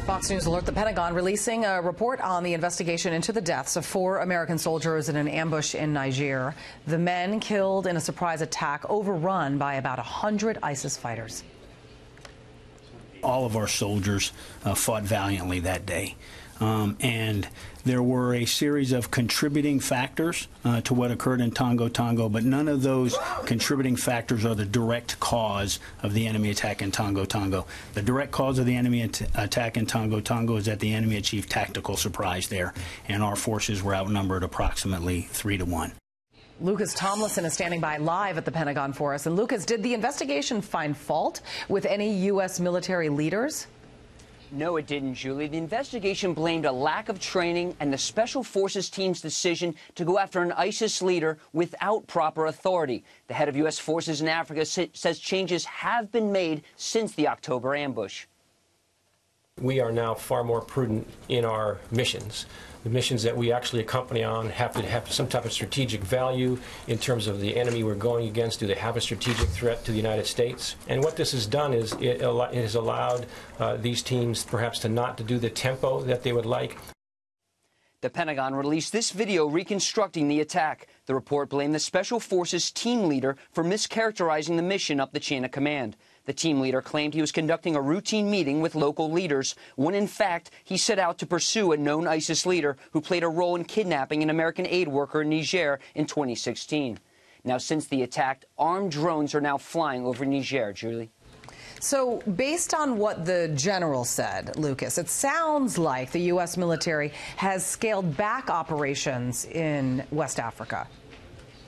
Fox News Alert: the Pentagon releasing a report on the investigation into the deaths of 4 American soldiers in an ambush in Niger. The men killed in a surprise attack overrun by about 100 ISIS fighters. All of our soldiers fought valiantly that day. And there were a series of contributing factors to what occurred in Tongo, but none of those contributing factors are the direct cause of the enemy attack in Tongo. The direct cause of the enemy attack in Tongo is that the enemy achieved tactical surprise there, and our forces were outnumbered approximately 3-1. Lucas Tomlinson is standing by live at the Pentagon for us. And Lucas, did the investigation find fault with any U.S. military leaders? No, it didn't, Julie. The investigation blamed a lack of training and the Special Forces team's decision to go after an ISIS leader without proper authority. The head of U.S. forces in Africa says changes have been made since the October ambush. We are now far more prudent in our missions. The missions that we actually accompany on have to have some type of strategic value in terms of the enemy we're going against. Do they have a strategic threat to the United States? And what this has done is it has allowed these teams perhaps to not to do the tempo that they would like. The Pentagon released this video reconstructing the attack. The report blamed the Special Forces team leader for mischaracterizing the mission up the chain of command. The team leader claimed he was conducting a routine meeting with local leaders, when in fact he set out to pursue a known ISIS leader who played a role in kidnapping an American aid worker in Niger in 2016. Now, since the attack, armed drones are now flying over Niger, Julie. So, based on what the general said, Lucas, it sounds like the U.S. military has scaled back operations in West Africa.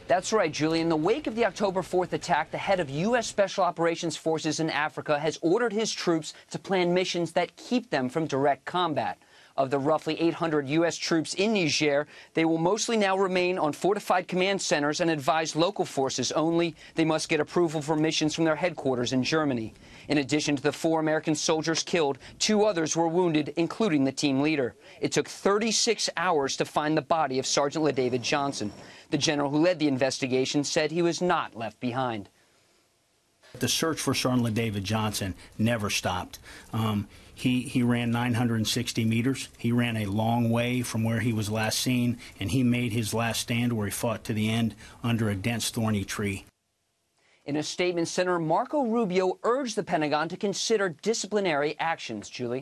That's right, Julie. In the wake of the October 4th attack, the head of U.S. Special Operations Forces in Africa has ordered his troops to plan missions that keep them from direct combat. Of the roughly 800 U.S. troops in Niger, they will mostly now remain on fortified command centers and advise local forces only. They must get approval for missions from their headquarters in Germany. In addition to the 4 American soldiers killed, 2 others were wounded, including the team leader. It took 36 hours to find the body of Sergeant LaDavid Johnson. The general who led the investigation said he was not left behind. The search for Sergeant LaDavid Johnson never stopped. He ran 960 meters. He ran a long way from where he was last seen, and he made his last stand where he fought to the end under a dense, thorny tree. In a statement, Senator Marco Rubio urged the Pentagon to consider disciplinary actions, Julie.